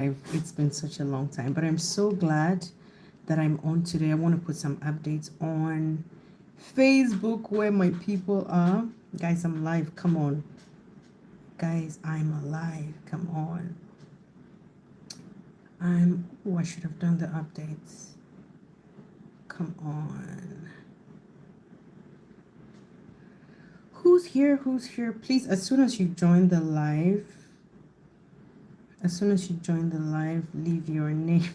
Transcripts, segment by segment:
It's been such a long time, but I'm so glad that I'm on today. I want to put some updates on Facebook where my people are. Guys, I'm live. Come on. Guys, I'm alive. Come on. I should have done the updates. Come on. Who's here? Who's here? Please, as soon as you join the live, leave your name.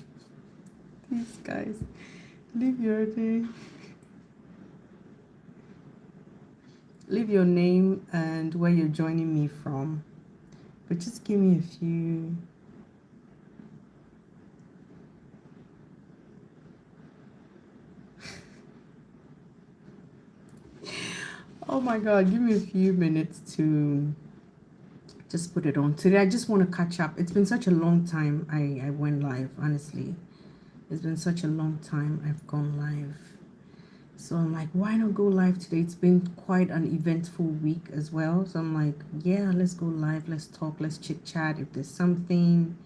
Please, guys, leave your name. Leave your name and where you're joining me from. But just give me a few. Oh my God, give me a few minutes to just put it on. Today, I just want to catch up. It's been such a long time I went live, honestly. It's been such a long time I've gone live. So I'm like, why not go live today? It's been quite an eventful week as well. So I'm like, yeah, let's go live. Let's talk. Let's chit chat. If there's something,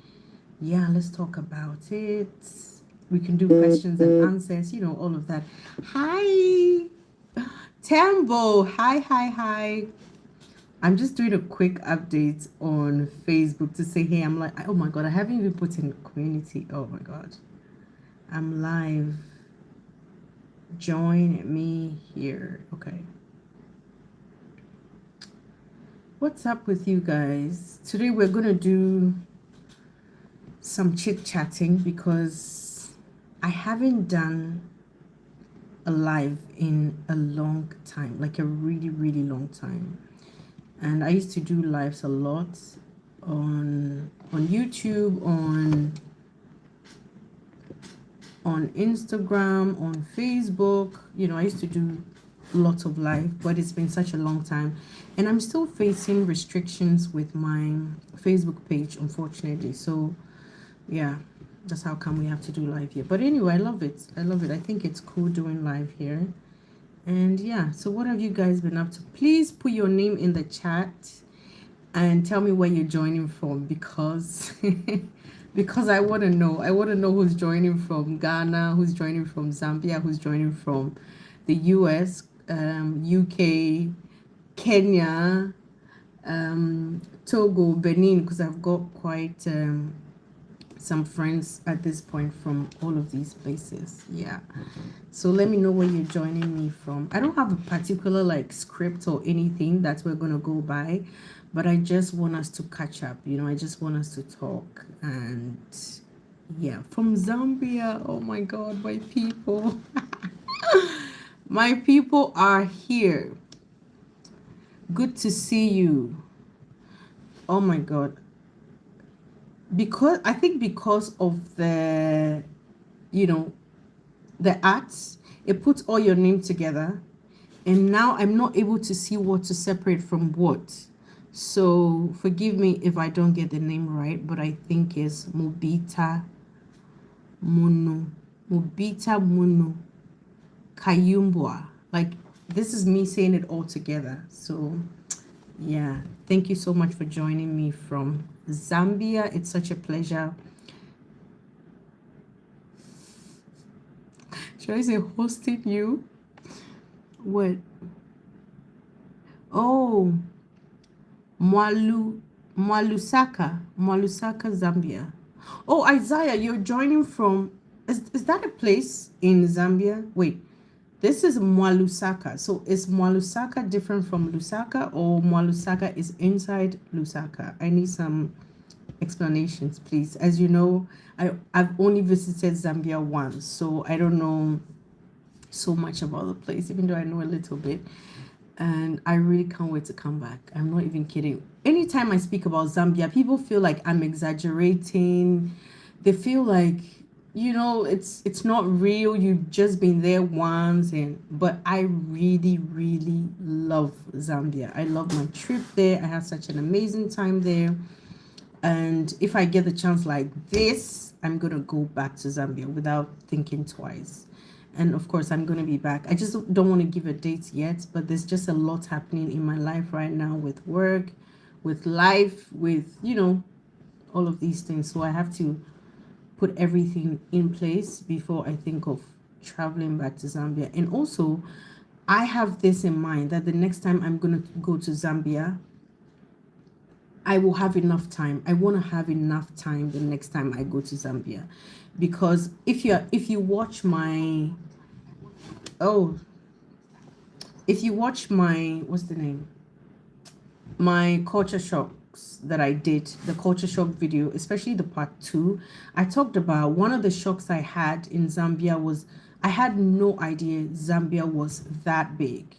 yeah, let's talk about it. We can do questions and answers, all of that. Hi, Tambo. Hi. I'm just doing a quick update on Facebook to say, hey, I'm like, oh my God, I haven't even put in community. Oh my God. I'm live. Join me here. Okay. What's up with you guys? Today we're going to do some chit-chatting because I haven't done a live in a long time, like a really, really long time. And I used to do lives a lot on YouTube, on Instagram, on Facebook. I used to do lots of live, but it's been such a long time. And I'm still facing restrictions with my Facebook page, unfortunately. So, yeah, that's how come we have to do live here. But anyway, I love it. I think it's cool doing live here. And yeah, so what have you guys been up to? Please put your name in the chat and tell me where you're joining from because because I want to know. I want to know who's joining from Ghana, who's joining from Zambia, who's joining from the US, UK, Kenya, Togo, Benin, because I've got quite some friends at this point from all of these places. Yeah. So let me know where you're joining me from. I don't have a particular like script or anything that we're going to go by, but I just want us to catch up. I just want us to talk. And yeah, from Zambia. Oh my God, my people. My people are here. Good to see you. Oh my God. Because of the the arts, it puts all your name together, and now I'm not able to see what to separate from what. So forgive me if I don't get the name right, but I think it's Mobita Munu Kayumbwa. Like, this is me saying it all together. So yeah, thank you so much for joining me from Zambia. It's such a pleasure. Should I say hosting you? What? Oh, Mwalusaka, Zambia. Oh, Isaiah, you're joining from, is that a place in Zambia? Wait, this is Mwalusaka. So is Mwalusaka different from Lusaka, or Mwalusaka is inside Lusaka? I need some explanations, please. As you know, I've only visited Zambia once, so I don't know so much about the place, even though I know a little bit. And I really can't wait to come back. I'm not even kidding. Anytime I speak about Zambia, people feel like I'm exaggerating. They feel like, it's not real. You've just been there once. But I really, really love Zambia. I love my trip there. I had such an amazing time there. And if I get the chance like this, I'm going to go back to Zambia without thinking twice. And of course, I'm going to be back. I just don't want to give a date yet, but there's just a lot happening in my life right now with work, with life, with, all of these things. So I have to put everything in place before I think of traveling back to Zambia. And also, I have this in mind that the next time I'm going to go to Zambia, I will have enough time. I want to have enough time the next time I go to Zambia, because if you watch my oh if you watch my what's the name, my culture shocks that I did, the culture shock video, especially the part 2, I talked about one of the shocks I had in Zambia was I had no idea Zambia was that big.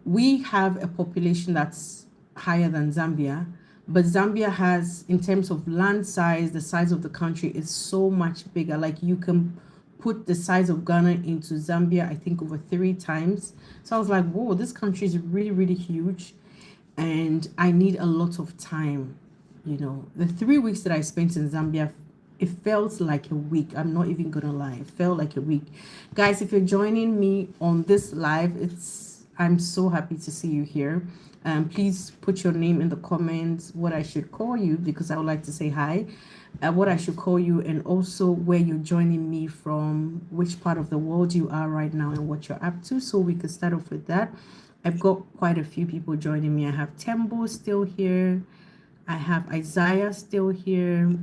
We have a population that's higher than Zambia, but Zambia has, in terms of land size, the size of the country is so much bigger. Like, you can put the size of Ghana into Zambia, I think, over 3 times. So I was like, whoa, this country is really, really huge, and I need a lot of time. The 3 weeks that I spent in Zambia, it felt like a week. I'm not even gonna lie, it felt like a week. Guys, if you're joining me on this live, I'm so happy to see you here. Please put your name in the comments, what I should call you, because I would like to say hi, what I should call you, and also where you're joining me from, which part of the world you are right now, and what you're up to, so we can start off with that. I've got quite a few people joining me. I have Tembo still here. I have Isaiah still here.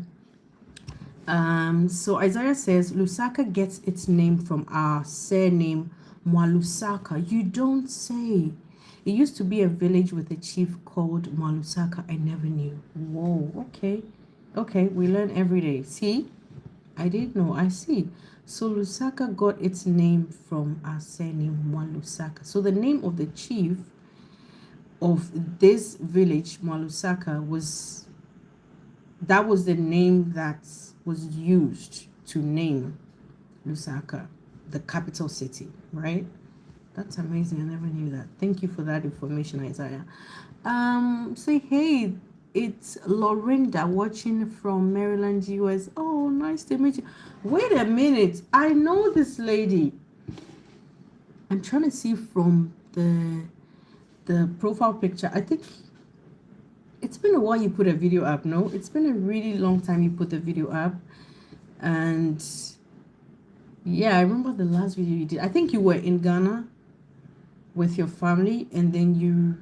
So Isaiah says, Lusaka gets its name from our surname, Mwalusaka. You don't say. It used to be a village with a chief called Mwalusaka. I never knew. Whoa, okay. Okay, we learn every day. See? I didn't know. I see. So Lusaka got its name from our surname, Mwalusaka. So the name of the chief of this village, Mwalusaka, was the name that was used to name Lusaka, the capital city, right? That's amazing. I never knew that. Thank you for that information, Isaiah. Say hey, it's Lorinda watching from Maryland, US. Oh, nice to meet you. Wait a minute. I know this lady. I'm trying to see from the profile picture. I think it's been a while you put a video up. No, it's been a really long time you put the video up. And yeah, I remember the last video you did. I think you were in Ghana with your family, and then you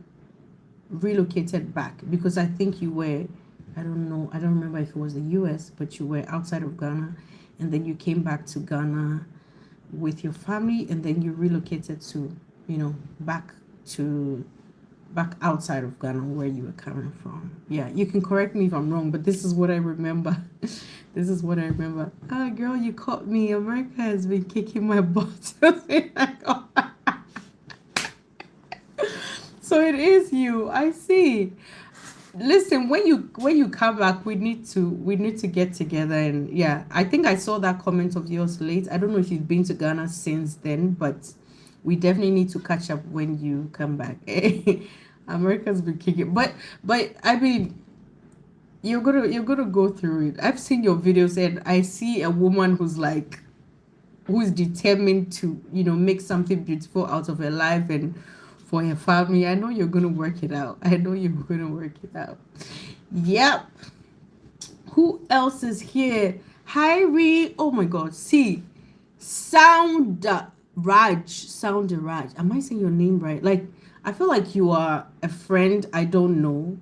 relocated back, because I think you were, I don't remember if it was the US, but you were outside of Ghana, and then you came back to Ghana with your family, and then you relocated to, back outside of Ghana where you were coming from. Yeah, you can correct me if I'm wrong, but this is what I remember. This is what I remember. Ah, girl, you caught me. America has been kicking my butt. So it is you. I see. Listen, when you come back, we need to get together. And yeah, I think I saw that comment of yours late. I don't know if you've been to Ghana since then, but we definitely need to catch up when you come back. America's been kicking, but I mean, you're gonna go through it. I've seen your videos, and I see a woman who's determined to make something beautiful out of her life and for her family. I know you're gonna work it out. Yep. Who else is here? Hi, Ree. Oh my God. See, Sound Raj. Am I saying your name right? Like, I feel like you are a friend I don't know,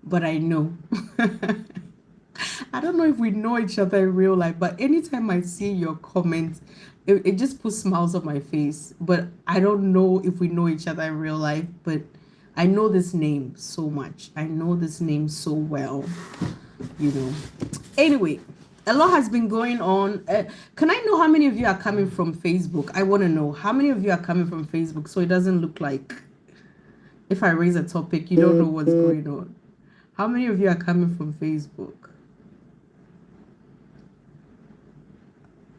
but I know. I don't know if we know each other in real life, but anytime I see your comments, it just puts smiles on my face. But I don't know if we know each other in real life, but I know this name so much. I know this name so well, Anyway, a lot has been going on. Can I know how many of you are coming from Facebook? I want to know how many of you are coming from Facebook, so it doesn't look like if I raise a topic, you don't know what's going on. How many of you are coming from Facebook?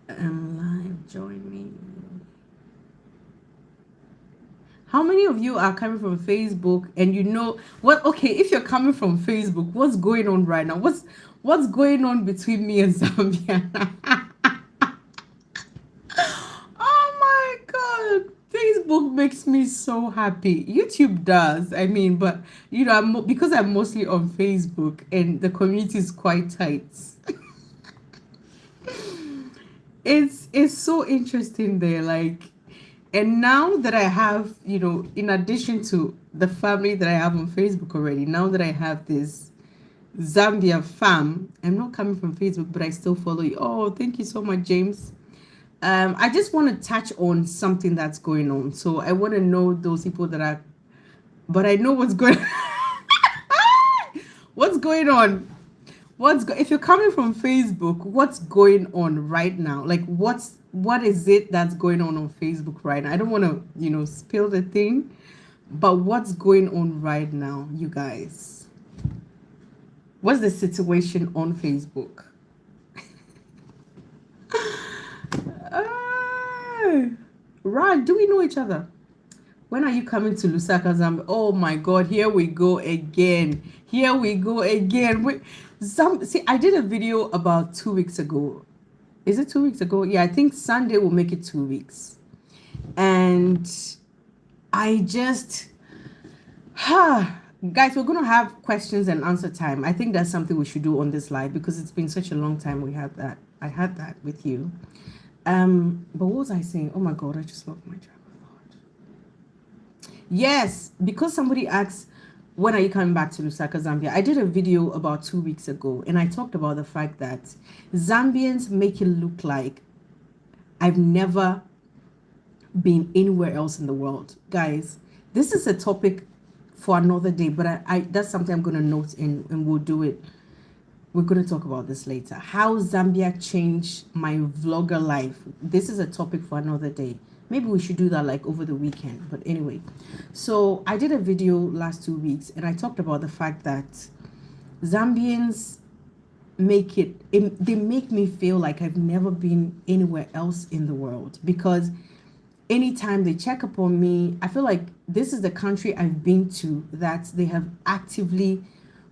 Live, join me. How many of you are coming from Facebook? And okay, if you're coming from Facebook, what's going on right now? What's going on between me and Zambia? Oh my God, Facebook Facebook makes me so happy. YouTube does, I mean, but you know, because I'm mostly on Facebook and the community is quite tight. It's so interesting there, like, and now that I have, you know, in addition to the family that I have on Facebook already, now that I have this Zambia fam, I'm not coming from Facebook, but I still follow you. Oh, thank you so much, James. I just want to touch on something that's going on. So I want to know those people that are, but I know what's going what's going on. If you're coming from Facebook, what's going on right now? Like, what is it that's going on Facebook right now? I don't want to, you know, spill the thing, but what's going on right now, you guys? What's the situation on Facebook? Right, do we know each other? When are you coming to Lusaka, Zambia? Oh my God, here we go again. Here we go again. See, I did a video about 2 weeks ago. Is it 2 weeks ago? Yeah, I think Sunday will make it 2 weeks. And I just, guys, we're going to have questions and answer time. I think that's something we should do on this live because it's been such a long time we had that. I had that with you. But what was I saying? Oh my God, I just lost my track of thought. Yes, because somebody asked, when are you coming back to Lusaka, Zambia? I did a video about 2 weeks ago, and I talked about the fact that Zambians make it look like I've never been anywhere else in the world. Guys, this is a topic for another day, but I that's something I'm going to note and we'll do it. We're going to talk about this later. How Zambia changed my vlogger life. This is a topic for another day. Maybe we should do that like over the weekend. But anyway, so I did a video last 2 weeks and I talked about the fact that Zambians they make me feel like I've never been anywhere else in the world, because anytime they check up on me, I feel like this is the country I've been to that they have actively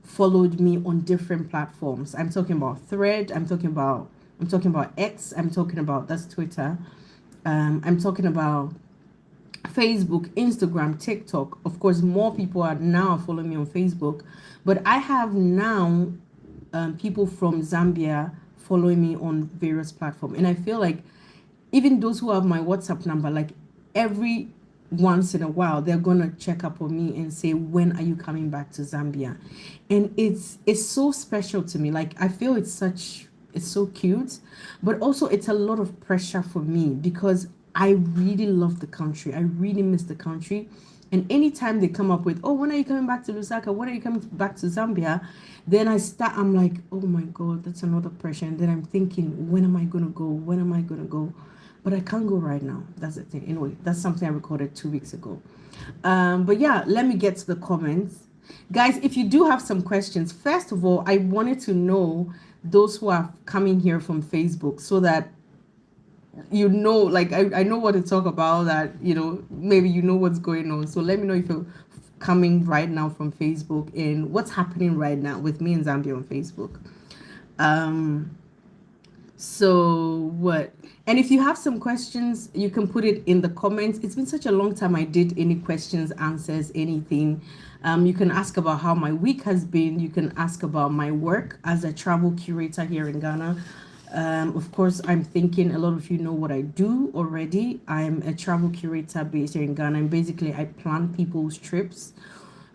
followed me on different platforms. I'm talking about Thread, I'm talking about X, I'm talking about, that's Twitter, I'm talking about Facebook, Instagram, TikTok. Of course, more people are now following me on Facebook, but I have now people from Zambia following me on various platforms, and I feel like even those who have my WhatsApp number, like every once in a while, they're gonna check up on me and say, when are you coming back to Zambia? And it's so special to me. Like, I feel it's so cute, but also it's a lot of pressure for me because I really love the country. I really miss the country. And anytime they come up with, oh, when are you coming back to Lusaka? When are you coming back to Zambia? Then I'm like, oh my God, that's another pressure. And then I'm thinking, when am I gonna go? When am I gonna go? But I can't go right now. That's the thing. Anyway, that's something I recorded 2 weeks ago. But yeah, let me get to the comments. Guys, if you do have some questions, first of all, I wanted to know those who are coming here from Facebook so that, you know, like I know what to talk about, that, you know, maybe you know what's going on. So let me know if you're coming right now from Facebook and what's happening right now with me in Zambia on Facebook. So what? And if you have some questions, you can put it in the comments. It's been such a long time I did any questions, answers, anything. You can ask about how my week has been. You can ask about my work as a travel curator here in Ghana. Of course, I'm thinking a lot of you know what I do already. I'm a travel curator based here in Ghana, and basically I plan people's trips.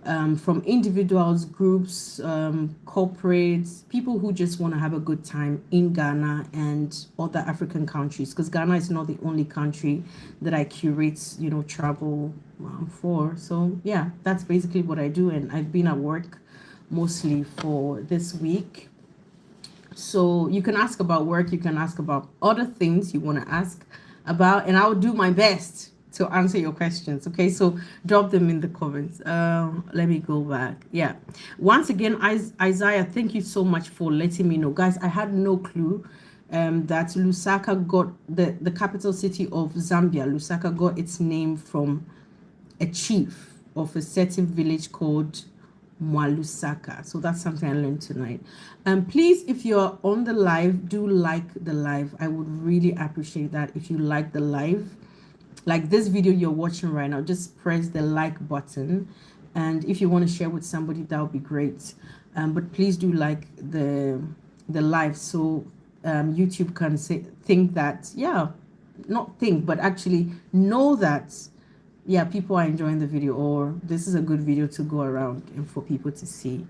From individuals, groups, corporates, people who just want to have a good time in Ghana and other African countries, because Ghana is not the only country that I curate, you know, travel for. So yeah, that's basically what I do, and I've been at work mostly for this week. So you can ask about work, you can ask about other things you want to ask about, and I'll do my best to answer your questions. Okay, so drop them in the comments. Let me go back. Yeah, once again, Isaiah, thank you so much for letting me know. Guys, I had no clue that Lusaka got the capital city of Zambia. Lusaka got its name from a chief of a certain village called Mwalusaka. So that's something I learned tonight. Please, if you're on the live, do like the live. I would really appreciate that if you like the live. like this video you're watching right now, just press the like button. And if you want to share with somebody, that would be great. But please do like the live, so YouTube can think that, yeah, not think, but actually know that, yeah, people are enjoying the video, or this is a good video to go around and for people to see.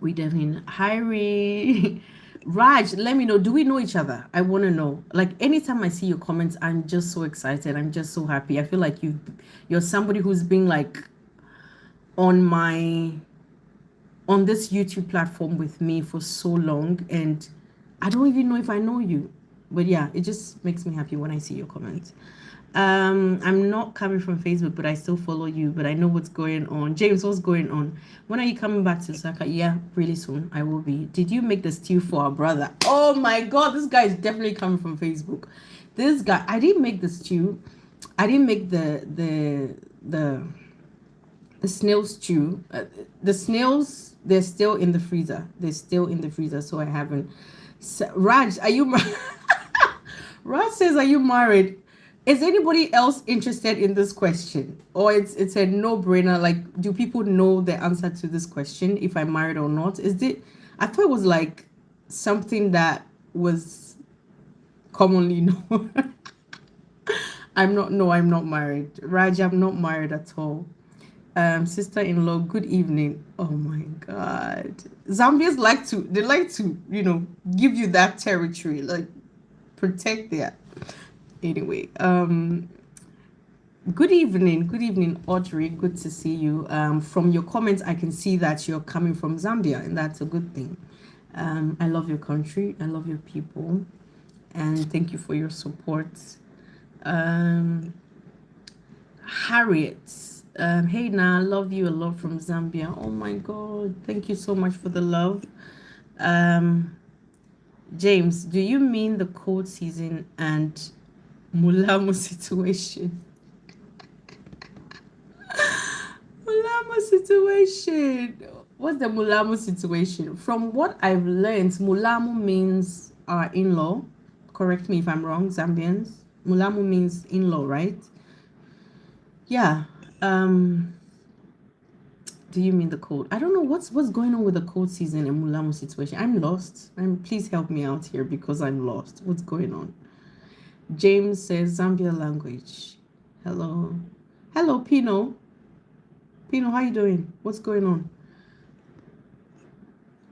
We definitely, hi Ray. Raj, let me know, do we know each other? I want to know. Like, anytime I see your comments, I'm just so excited, I'm just so happy. I feel like you're somebody who's been like on this YouTube platform with me for so long, and I don't even know if I know you. But yeah, it just makes me happy when I see your comments. I'm not coming from Facebook, but I still follow you, but I know what's going on. James, what's going on? When are you coming back to Osaka? Yeah, really soon I will be. Did you make the stew for our brother? Oh my god, this guy is definitely coming from Facebook. This guy, I didn't make the stew. I didn't make the snail stew. The snails, they're still in the freezer. They're still in the freezer, so I haven't. Raj, are you Raj says, are you married? Is anybody else interested in this question? Or it's a no-brainer? Like, do people know the answer to this question, if I'm married or not? I thought it was like something that was commonly known. I'm not married. Raj, I'm not married at all. Sister-in-law, good evening. Oh my god. Zambians like to give you that territory, like protect that. Anyway, good evening, Audrey. Good to see you. From your comments, I can see that you're coming from Zambia, and that's a good thing. I love your country. I love your people, and thank you for your support. Harriet, hey now, love you a lot from Zambia. Oh my god, thank you so much for the love. James, do you mean the cold season and Mulamo situation? Mulamo situation. What's the Mulamo situation? From what I've learned, Mulamo means our in-law. Correct me if I'm wrong, Zambians. Mulamo means in-law, right? Yeah. Do you mean the cold? I don't know what's going on with the cold season and Mulamo situation. I'm lost. Please help me out here because I'm lost. What's going on? James says Zambia language. Hello. Hello, Pino. Pino, how you doing? What's going on?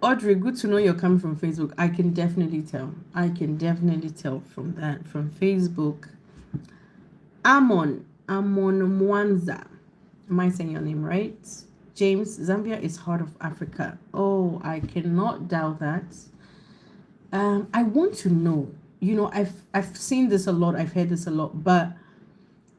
Audrey, good to know you're coming from Facebook. I can definitely tell. I can definitely tell from that, from Facebook. Amon Mwanza. Am I saying your name right? James, Zambia is heart of Africa. Oh, I cannot doubt that. I want to know, I've seen this a lot, I've heard this a lot, but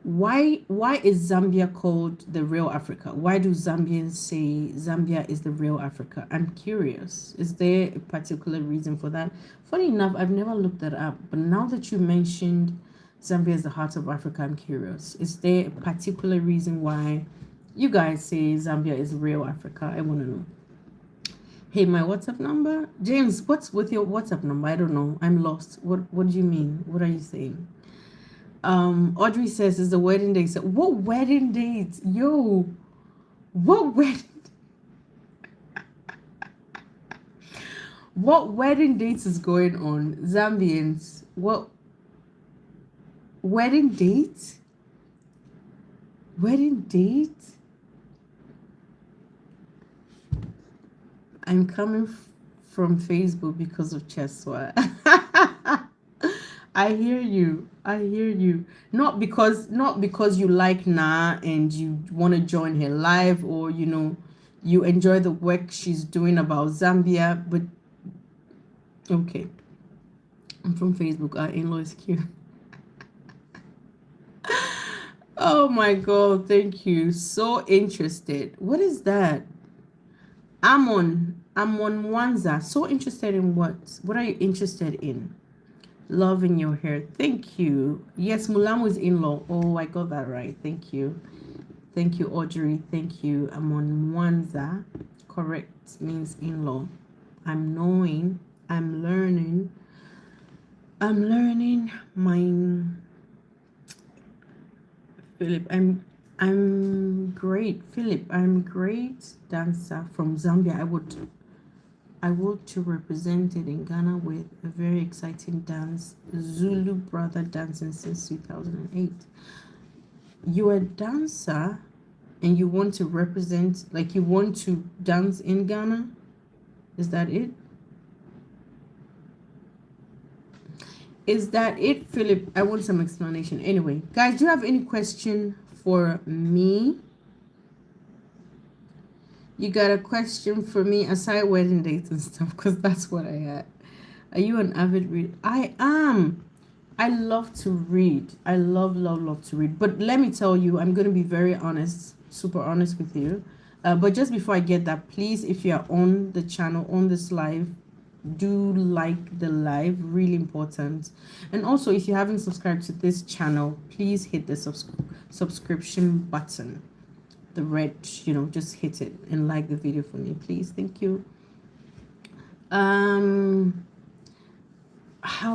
why is Zambia called the real Africa? Why do Zambians say Zambia is the real Africa? I'm curious. Is there a particular reason for that? Funny enough, I've never looked that up, but now that you mentioned Zambia is the heart of Africa, I'm curious. Is there a particular reason why you guys say Zambia is real Africa? I want to know. Hey, my WhatsApp number? James, what's with your WhatsApp number? I don't know. I'm lost. What do you mean? What are you saying? Audrey says it's the wedding date. So, what wedding date? Yo, what wedding? What wedding dates is going on? Zambians, what wedding date? Wedding date? I'm coming from Facebook because of Cheswa. I hear you. Not because you like Na and you want to join her live, or you enjoy the work she's doing about Zambia, but okay. I'm from Facebook. Our in-law is cute. Oh my god, thank you. So interested. What is that? Amon Mwanza. So interested in what? What are you interested in? Love in your hair. Thank you. Yes, Mulamo is in-law. Oh, I got that right. Thank you. Thank you, Audrey. Thank you. Amon Mwanza. Correct means in-law. I'm knowing. I'm learning. I'm learning my Philip. I'm great, Philip. I'm great dancer from Zambia. I want to represent it in Ghana with a very exciting dance, Zulu brother dancing since 2008. You're a dancer and you want to represent, like you want to dance in Ghana? Is that it? Is that it, Philip? I want some explanation. Anyway, guys, do you have any question for me? You got a question for me aside wedding dates and stuff? Because that's what I had. Are you an avid reader? I am. I love to read. I love to read. But let me tell you, I'm going to be very honest, super honest with you. But just before I get that, please, if you are on the channel, on this live, do like the live, really important. And also, if you haven't subscribed to this channel, please hit the subscription button, the red, just hit it and like the video for me, please. Thank you. How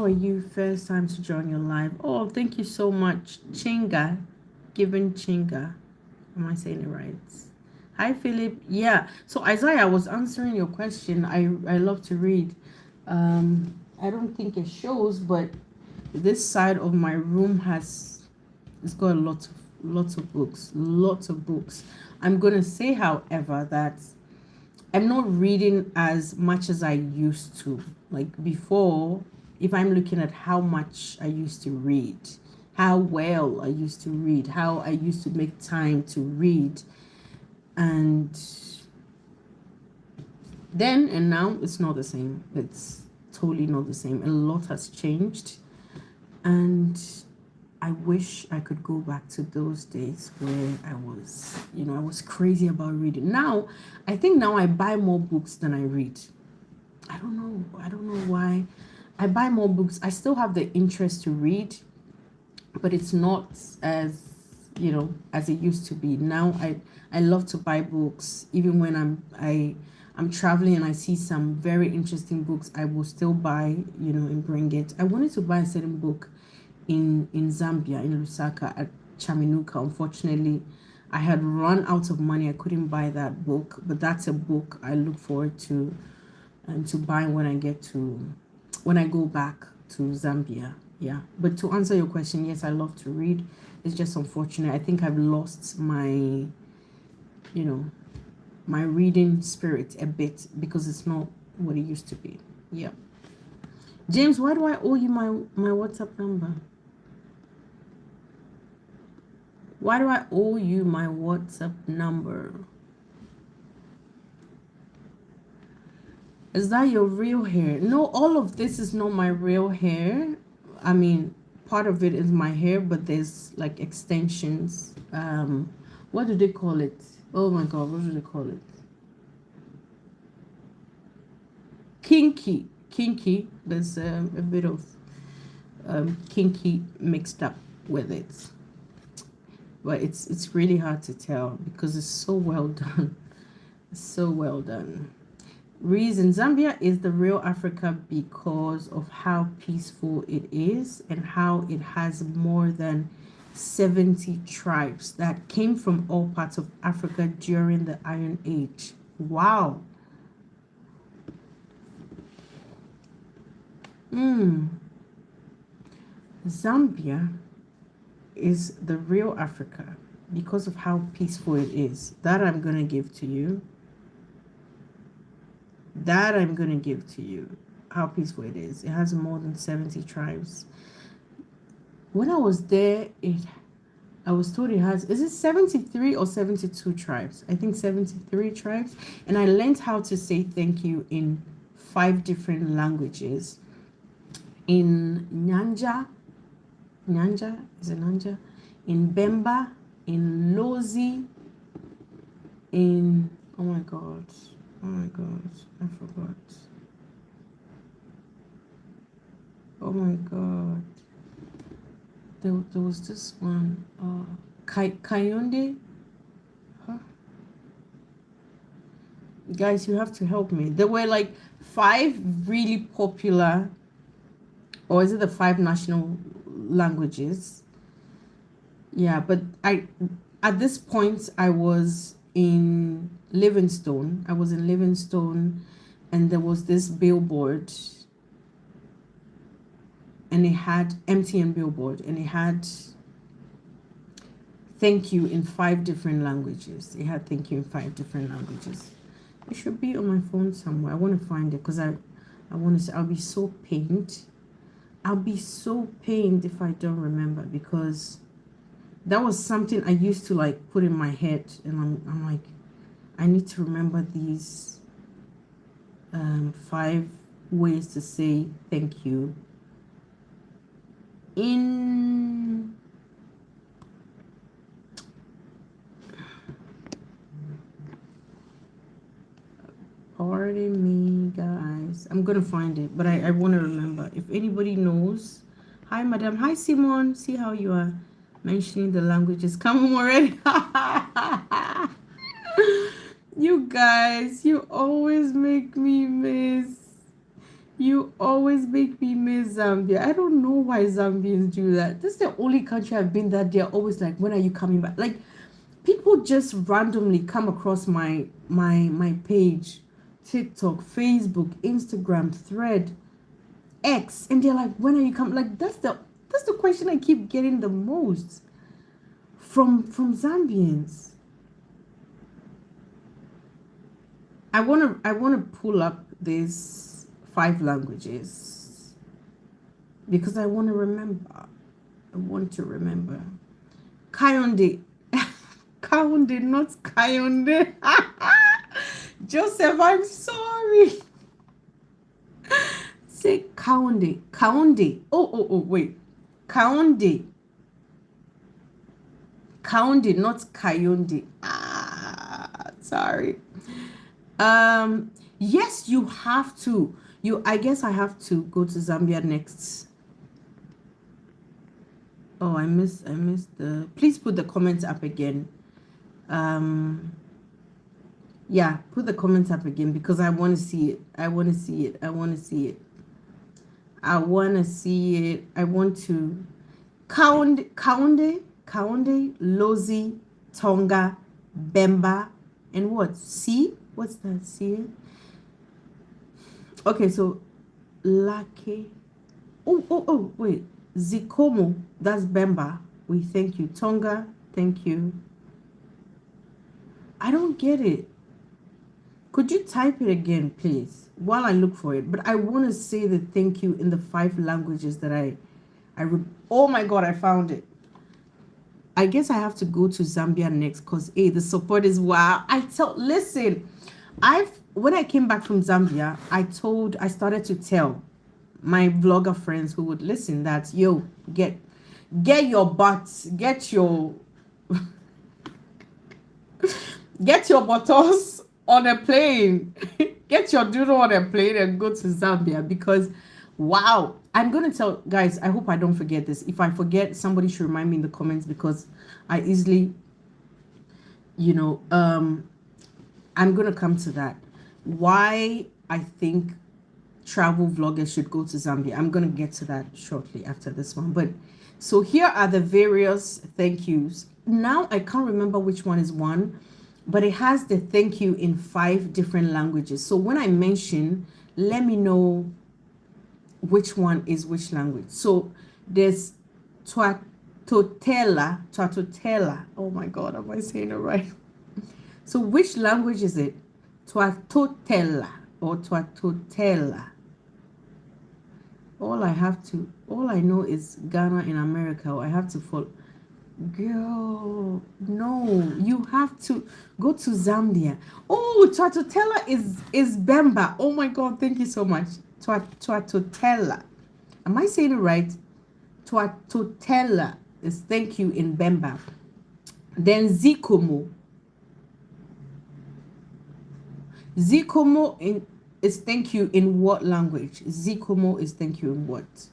are you? First time to join your live. Oh, thank you so much, Chinga. Given Chinga, am I saying it right? Hi, Philip. Yeah. So Isaiah, I was answering your question. I love to read. I don't think it shows, but this side of my room it's got lots of books, lots of books. I'm gonna say, however, that I'm not reading as much as I used to. Like before, if I'm looking at how much I used to read, how well I used to read, how I used to make time to read, and then and now, it's not the same. It's totally not the same. A lot has changed, and I wish I could go back to those days where I was crazy about reading. Now, I think now I buy more books than I read. I don't know why. I buy more books. I still have the interest to read, but it's not as it used to be. Now I love to buy books. Even when I'm traveling and I see some very interesting books, I will still buy, and bring it. I wanted to buy a certain book in Zambia, in Lusaka, at Chaminuka. Unfortunately, I had run out of money. I couldn't buy that book, but that's a book I look forward to buy when I go back to Zambia. Yeah. But to answer your question, yes, I love to read. It's just unfortunate. I think I've lost my my reading spirit a bit because it's not what it used to be. Yeah. James, why do I owe you my WhatsApp number? Why do I owe you my WhatsApp number? Is that your real hair? No, all of this is not my real hair. I mean, part of it is my hair, but there's like extensions. What do they call it? Oh my God, what do they call it? Kinky. There's a bit of kinky mixed up with it. But it's really hard to tell because it's so well done. So well done. Reason: Zambia is the real Africa because of how peaceful it is and how it has more than 70 tribes that came from all parts of Africa during the Iron Age. Wow. Zambia is the real Africa because of how peaceful it is. That I'm going to give to you. How peaceful it is. It has more than 70 tribes. When I was there, I was told it has, is it 73 or 72 tribes? I think 73 tribes. And I learned how to say thank you in 5 different languages. In Nyanja, is it Nyanja? In Bemba, in Lozi, in, oh my God, I forgot. Oh my God. There was this one, Kayonde. Huh? Guys, you have to help me. There were like 5 really popular or is it the 5 national languages? Yeah, but at this point I was in Livingstone. I was in Livingstone, and there was this billboard, and it had MTN billboard, and it had thank you in 5 different languages. It had thank you in 5 different languages. It should be on my phone somewhere. I want to find it because I want to say I'll be so pained. I'll be so pained if I don't remember, because that was something I used to like put in my head, and I'm like, I need to remember these 5 ways to say thank you in pardon me guys, I'm gonna find it, but I want to remember. If anybody knows, hi madam, hi Simon, see how you are mentioning the languages. Come on already. You guys, you always make me miss Zambia. I don't know why Zambians do that. This is the only country I've been that they're always like, when are you coming back? Like, people just randomly come across my page, TikTok, Facebook, Instagram, Thread, X, and they're like, when are you coming? Like, that's the question I keep getting the most from Zambians. I wanna pull up these 5 languages because I want to remember. Kayonde. Kaunde, not Kayonde. Joseph, I'm sorry. Say Kaunde. Kaunde. Oh, wait. Kaunde. Kaunde, not Kayonde. Sorry. Yes, you have to. I guess I have to go to Zambia next. Oh, I missed the. Please put the comments up again. Yeah, put the comments up again because I want to see it. I want to see it. Kaunde, Lozi, Tonga, Bemba, and what? C? What's that? C? Okay, so Lake. Oh, wait. Zikomo, that's Bemba. We thank you. Tonga, thank you. I don't get it. Could you type it again, please, while I look for it? But I want to say the thank you in the 5 languages that oh my God, I found it. I guess I have to go to Zambia next because the support is wow. Listen, when I came back from Zambia, I started to tell my vlogger friends who would listen that, yo, get your butts, get your buttons on a plane. Get your doodle on a plane and go to Zambia because wow. I'm gonna tell guys, I hope I don't forget this. If I forget, somebody should remind me in the comments because I easily, I'm gonna come to that. Why I think travel vloggers should go to Zambia. I'm gonna get to that shortly after this one. But so here are the various thank yous. Now I can't remember which one is one, but it has the thank you in 5 different languages. So when I mention, let me know which one is which language. So there's Twatotela. Oh my God, am I saying it right? So which language is it? Twatotela or Twatotela. All I know is Ghana in America. I have to follow. Girl, no, you have to go to Zambia. Oh, Twatotela is Bemba. Oh my God, thank you so much. Twatotela. Am I saying it right? Twatotela is thank you in Bemba. Then Zikomo. Zikomo is thank you in what language? Zikomo is thank you in what?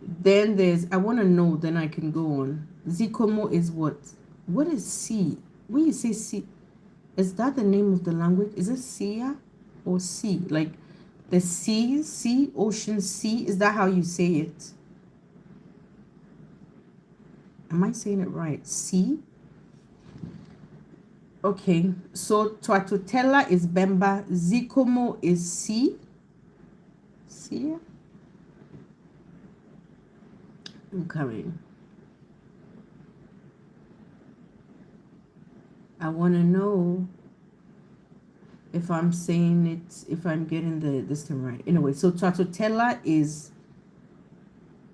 Then there's, I want to know, then I can go on. Zikomo is what? What is C? When you say C, is that the name of the language? Is it Sia or C? Like The sea, ocean, sea. Is that how you say it? Am I saying it right? Sea? Okay, so Twatotela is Bemba, Zikomo is sea. Sea? I'm coming. I want to know if I'm saying it, if I'm getting this thing right. Anyway, so Twatotela is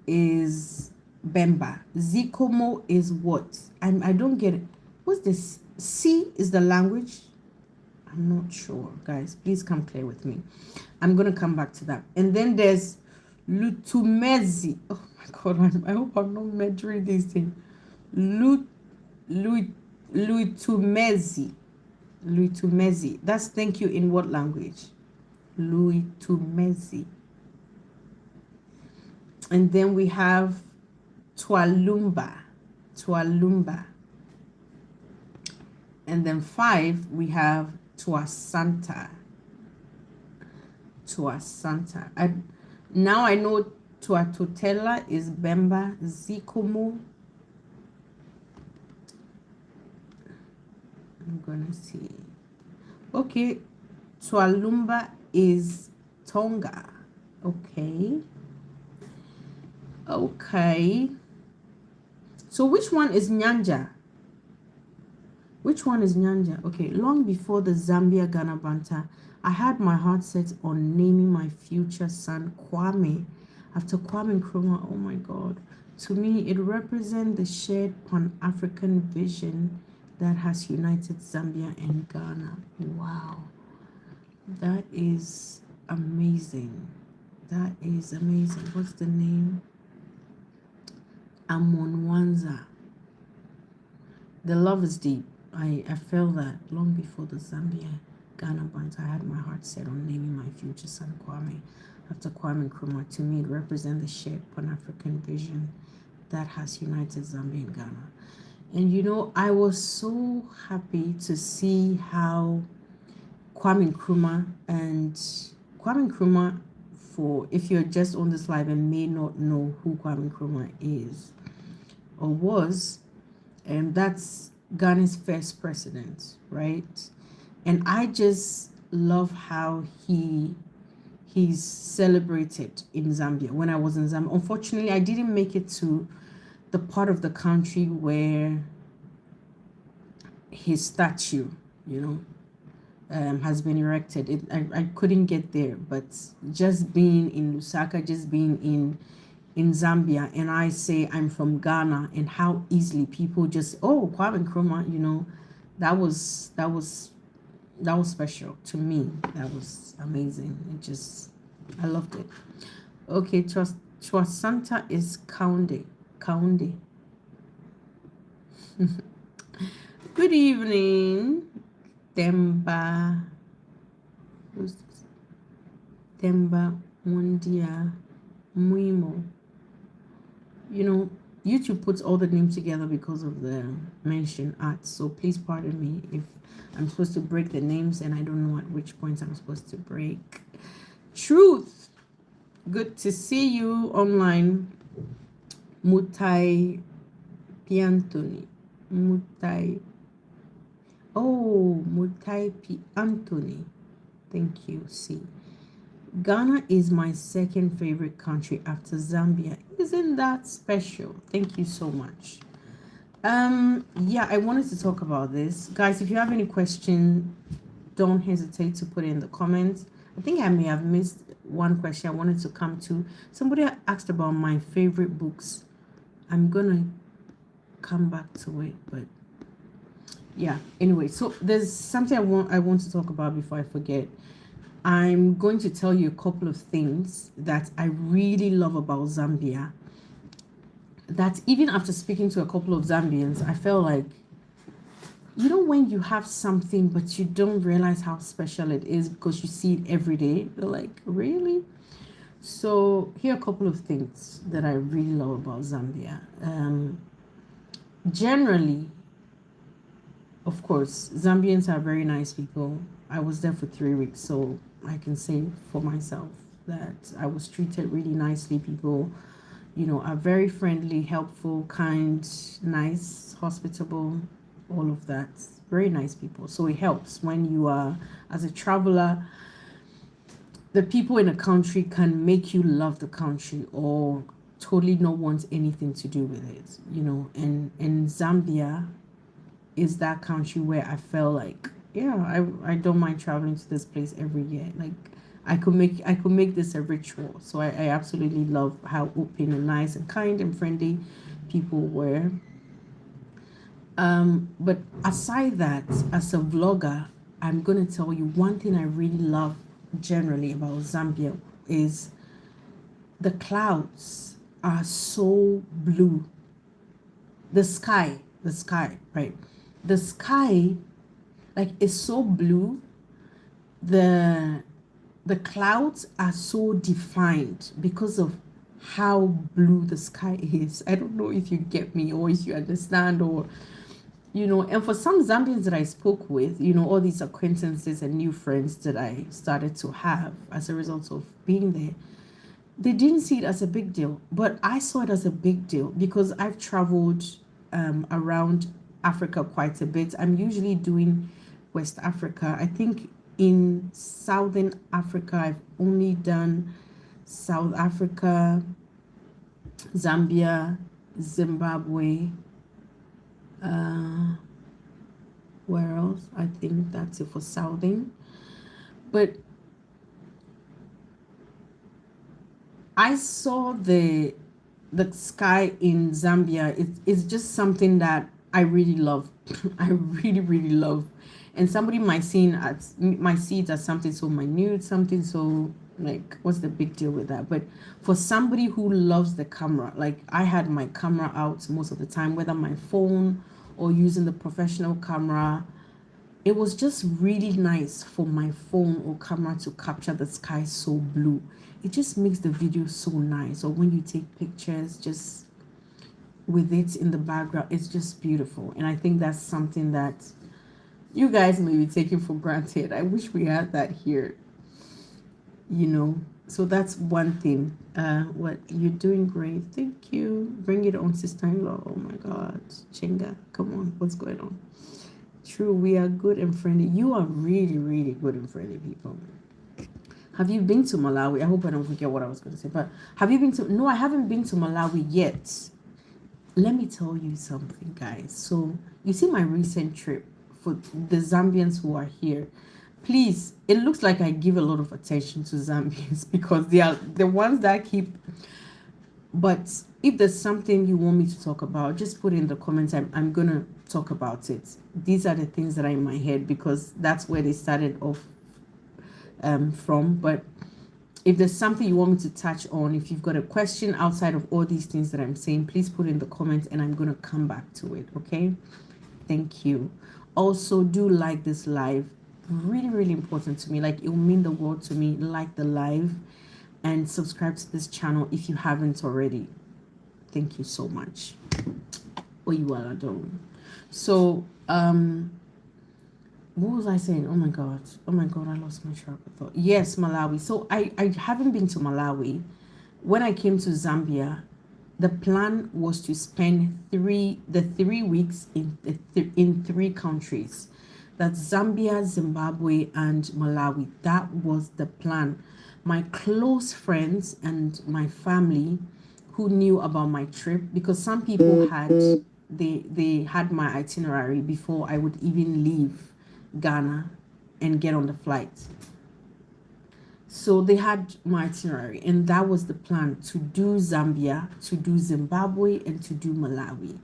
Bemba. Zikomo is what? I don't get it. What's this? C is the language? I'm not sure, guys. Please come clear with me. I'm gonna come back to that. And then there's Lutumezi. Oh my god, I hope I'm not measuring these things. Lutumezi. Lutumezi. That's thank you in what language? Lutumezi. And then we have Twalumba. Twalumba. And then 5, we have Twasanta. Twasanta. Now I know Twatotela is Bemba, Zikomo. I'm gonna see. Okay, Twalumba is Tonga. Okay. Okay. So which one is Nyanja? Which one is Nyanja? Okay, long before the Zambia Ghana banter, I had my heart set on naming my future son Kwame after Kwame Nkrumah. Oh my God. To me, it represents the shared Pan-African vision that has united Zambia and Ghana. Wow. That is amazing. That is amazing. What's the name? Amonwanza. The love is deep. I felt that long before the Zambia Ghana banter. I had my heart set on naming my future son Kwame after Kwame Nkrumah. To me, it represents the shared Pan-African vision that has united Zambia and Ghana. And you know, I was so happy to see how Kwame Nkrumah, for if you're just on this live and may not know who Kwame Nkrumah is or was, and that's Ghana's first president, right? And I just love how he's celebrated in Zambia. When I was in Zambia, unfortunately, I didn't make it to the part of the country where his statue, has been erected. I couldn't get there, but just being in Lusaka, just being in Zambia, and I say I'm from Ghana, and how easily people just, oh, Kwame Nkrumah, that was special to me. That was amazing. I loved it. Okay, Twasanta is Kaunde. Good evening, Demba. Who's this? Demba Mundia Muimo. YouTube puts all the names together because of the mentioned art. So please pardon me if I'm supposed to break the names and I don't know at which points I'm supposed to break. Truth. Good to see you online. Mutai Piantoni. Mutai P. Anthony. Thank you. See. Ghana is my second favorite country after Zambia. Isn't that special? Thank you so much. Yeah, I wanted to talk about this. Guys, if you have any question, don't hesitate to put it in the comments. I think I may have missed one question I wanted to come to. Somebody asked about my favorite books. I'm gonna come back to it, but yeah, anyway, so there's something I want to talk about before I forget. I'm going to tell you a couple of things that I really love about Zambia, that even after speaking to a couple of Zambians, I felt like, when you have something but you don't realize how special it is because you see it every day, you're like, really? So here are a couple of things that I really love about Zambia. Generally, of course, Zambians are very nice people. I was there for 3 weeks, so I can say for myself that I was treated really nicely. People, are very friendly, helpful, kind, nice, hospitable, all of that. Very nice people. So it helps when you are, as a traveler, the people in a country can make you love the country or totally not want anything to do with it, and Zambia is that country where I felt like, yeah, I don't mind traveling to this place every year. Like I could make this a ritual. So I absolutely love how open and nice and kind and friendly people were. But aside that, as a vlogger, I'm gonna tell you one thing I really love generally about Zambia is the clouds are so blue. The sky, right? The sky, like, is so blue. The the clouds are so defined because of how blue the sky is. I don't know if you get me or if you understand, or and for some Zambians that I spoke with, all these acquaintances and new friends that I started to have as a result of being there, they didn't see it as a big deal, but I saw it as a big deal because I've traveled around Africa quite a bit. I'm usually doing West Africa. I think in Southern Africa, I've only done South Africa, Zambia, Zimbabwe. Where else? I think that's it for Southern. But I saw the sky in Zambia. It's just something that I really love. I really, really love. And somebody might see it as something so minute, something so, like, what's the big deal with that? But for somebody who loves the camera, like, I had my camera out most of the time, whether my phone or using the professional camera. It was just really nice for my phone or camera to capture the sky so blue. It just makes the video so nice. Or when you take pictures, just with it in the background, it's just beautiful. And I think that's something that you guys may be taking for granted. I wish we had that here, So that's one thing. What you're doing great. Thank you. Bring it on, sister-in-law. Oh my God. Chinga. Come on. What's going on? True, we are good and friendly. You are really, really good and friendly people. Have you been to Malawi? I hope I don't forget what I was going to say. But have you been to... No, I haven't been to Malawi yet. Let me tell you something, guys. So, you see my recent trip for the Zambians who are here. Please, it looks like I give a lot of attention to Zambians because they are the ones that keep... But if there's something you want me to talk about, just put it in the comments. I'm going to talk about it. These are the things that are in my head because that's where they started off from. But if there's something you want me to touch on, if you've got a question outside of all these things that I'm saying, please put it in the comments and I'm going to come back to it. Okay? Thank you. Also, do like this live. Really, really important to me. Like, it will mean the world to me. Like the live and subscribe to this channel if you haven't already. Thank you so much. Oh, you are done. So, what was I saying? Oh my God, I lost my track of thought. Yes, Malawi. So I haven't been to Malawi. When I came to Zambia, the plan was to spend 3 weeks in 3 countries. That's Zambia, Zimbabwe, and Malawi. That was the plan. My close friends and my family who knew about my trip, because some people they had my itinerary before I would even leave Ghana and get on the flight. So they had my itinerary, and that was the plan: to do Zambia, to do Zimbabwe, and to do Malawi.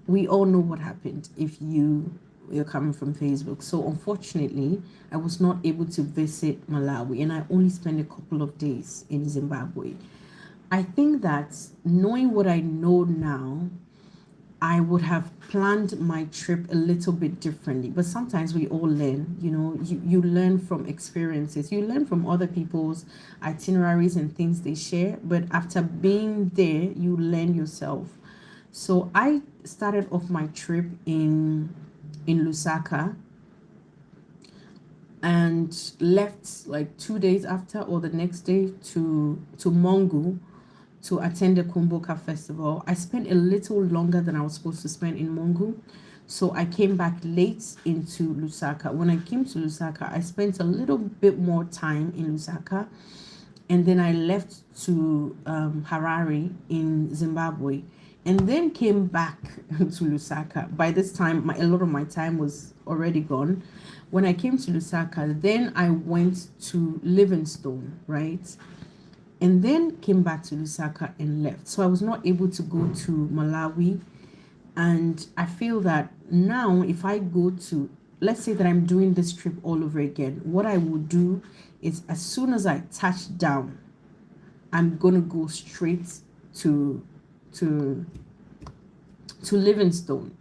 We all know what happened if you're coming from Facebook. So unfortunately, I was not able to visit Malawi, and I only spent a couple of days in Zimbabwe. I think that knowing what I know now, I would have planned my trip a little bit differently. But sometimes we all learn, you learn from experiences. You learn from other people's itineraries and things they share. But after being there, you learn yourself. So I started off my trip in Lusaka. and left like 2 days after or the next day to Mongu to attend the Kumboka festival. I spent a little longer than I was supposed to spend in Mongu. So I came back late into Lusaka. When I came to Lusaka, I spent a little bit more time in Lusaka. And then I left to Harare in Zimbabwe. And then came back to Lusaka. By this time, a lot of my time was already gone. When I came to Lusaka, then I went to Livingstone, right? And then came back to Lusaka and left. So I was not able to go to Malawi. And I feel that now if I go to, let's say that I'm doing this trip all over again, what I will do is as soon as I touch down, I'm going to go straight to to Livingstone,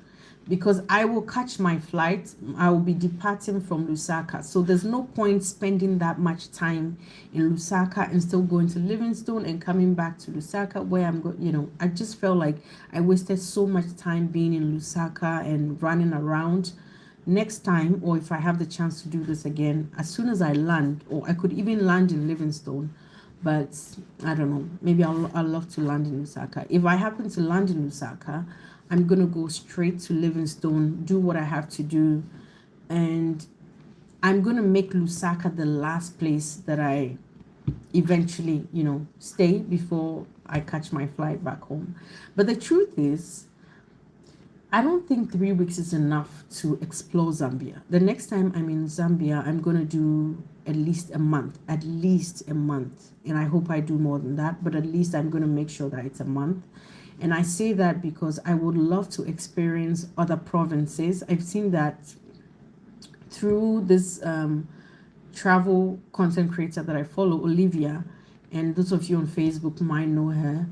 because I will catch my flight. I will be departing from Lusaka. So there's no point spending that much time in Lusaka and still going to Livingstone and coming back to Lusaka where I'm going. I just felt like I wasted so much time being in Lusaka and running around. Next time, or if I have the chance to do this again, as soon as I land, or I could even land in Livingstone, but I don't know, maybe I'll love to land in Lusaka. If I happen to land in Lusaka, I'm gonna go straight to Livingstone, do what I have to do, and I'm gonna make Lusaka the last place that I eventually, stay before I catch my flight back home. But the truth is, I don't think 3 weeks is enough to explore Zambia. The next time I'm in Zambia, I'm going to do at least a month. And I hope I do more than that, but at least I'm going to make sure that it's a month. And I say that because I would love to experience other provinces. I've seen that through this travel content creator that I follow, Olivia, and those of you on Facebook might know her.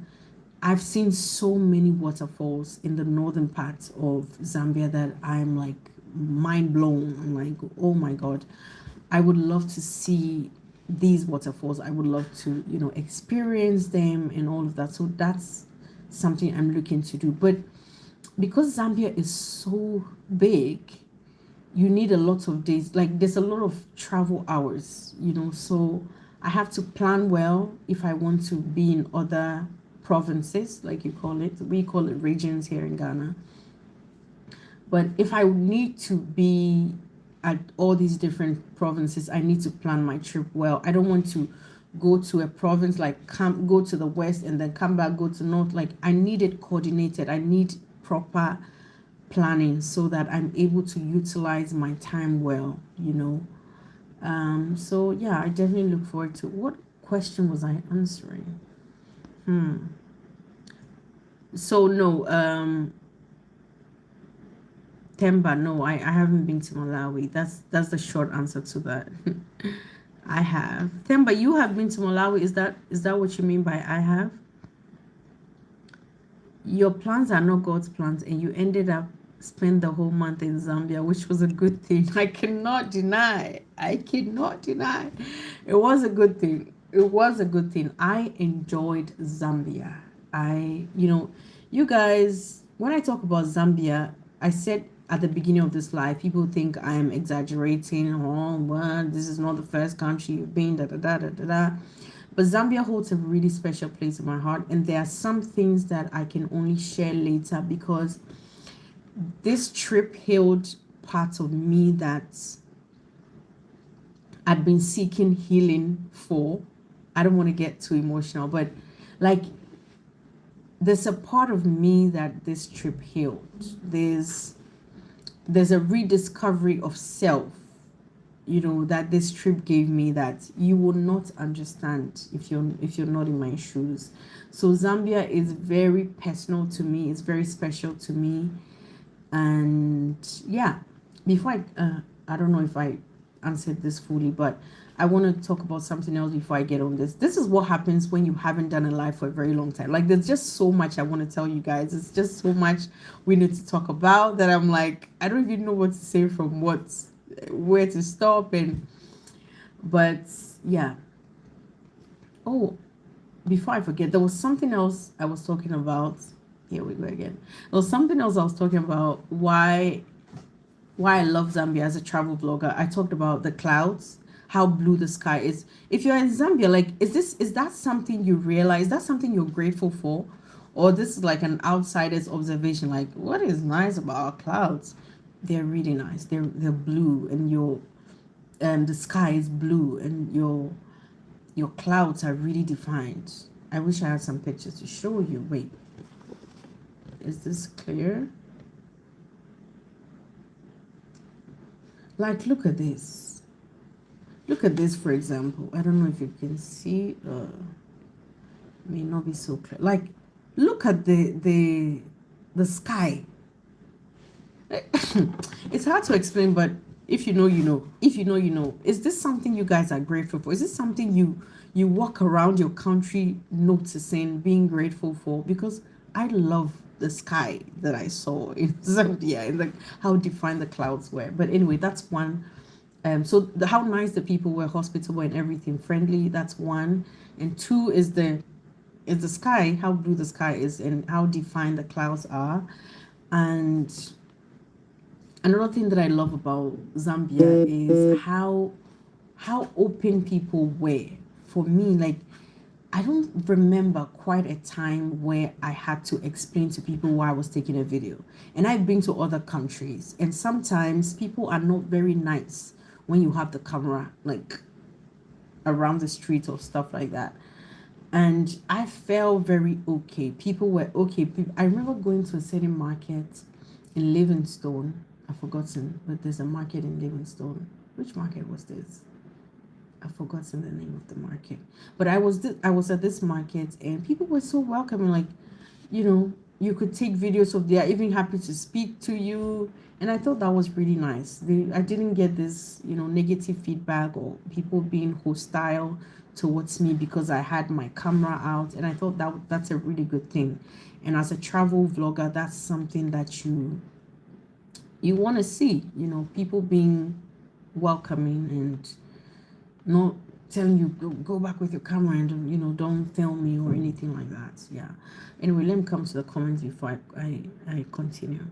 I've seen so many waterfalls in the northern part of Zambia that I'm like mind blown. I'm like, oh my God, I would love to see these waterfalls. I would love to, experience them and all of that. So that's something I'm looking to do. But because Zambia is so big, you need a lot of days. Like there's a lot of travel hours, so I have to plan well if I want to be in other provinces, like you call it. We call it regions here in Ghana. But if I need to be at all these different provinces, I need to plan my trip well. I don't want to go to a province, like go to the west and then come back, go to north. Like I need it coordinated. I need proper planning so that I'm able to utilize my time well, So yeah, I definitely look forward to. What question was I answering? So no, Temba, no, I haven't been to Malawi. That's the short answer to that. I have. Temba, you have been to Malawi. Is that what you mean by I have? Your plans are not God's plans, and you ended up spend the whole month in Zambia, which was a good thing. I cannot deny. It was a good thing. I enjoyed Zambia. You guys, when I talk about Zambia, I said at the beginning of this live, people think I'm exaggerating. Oh, well, this is not the first country you've been, da da da da da da. But Zambia holds a really special place in my heart, and there are some things that I can only share later because this trip healed parts of me that I'd been seeking healing for. I don't want to get too emotional, but like there's a part of me that this trip healed. There's a rediscovery of self, that this trip gave me that you will not understand if you're not in my shoes. So Zambia is very personal to me. It's very special to me. And yeah, before I don't know if I answered this fully, but I want to talk about something else before I get on this. This is what happens when you haven't done a live for a very long time. Like there's just so much I want to tell you guys. It's just so much we need to talk about that I'm like, I don't even know what to say from where to stop. But yeah. Oh, before I forget, there was something else I was talking about. Here we go again. There was something else I was talking about. Why why I love Zambia as a travel blogger. I talked about the clouds, how blue the sky is. If you're in Zambia, like, is that something you realize? That's something you're grateful for, or this is like an outsider's observation? Like, what is nice about our clouds? They're really nice. They're blue, and the sky is blue, and your clouds are really defined. I wish I had some pictures to show you. Wait, is this clear? Like, look at this. Look at this, for example. I don't know if you can see. May not be so clear. Like, look at the sky. It's hard to explain, but if you know, you know. If you know, you know. Is this something you guys are grateful for? Is this something you walk around your country noticing, being grateful for? Because I love the sky that I saw in Zambia, and like how defined the clouds were. But anyway, that's one. So how nice the people were, hospitable and everything, friendly. That's one. And two is the sky, how blue the sky is, and how defined the clouds are. And another thing that I love about Zambia is how open people were. For me, like, I don't remember quite a time where I had to explain to people why I was taking a video. And I've been to other countries, and sometimes people are not very nice when you have the camera, like, around the street or stuff like that. And I felt very okay. People were okay. I remember going to a certain market in Livingstone. I've forgotten, but there's a market in Livingstone. Which market was this? I've forgotten the name of the market. But I was at this market, and people were so welcoming. Like, you could take videos of. They are even happy to speak to you, and I thought that was really nice. I didn't get this, negative feedback or people being hostile towards me because I had my camera out, and I thought that's a really good thing. And as a travel vlogger, that's something that you want to see, people being welcoming and not telling you go back with your camera and don't film me or anything like that. Yeah. Anyway, let me come to the comments before I continue.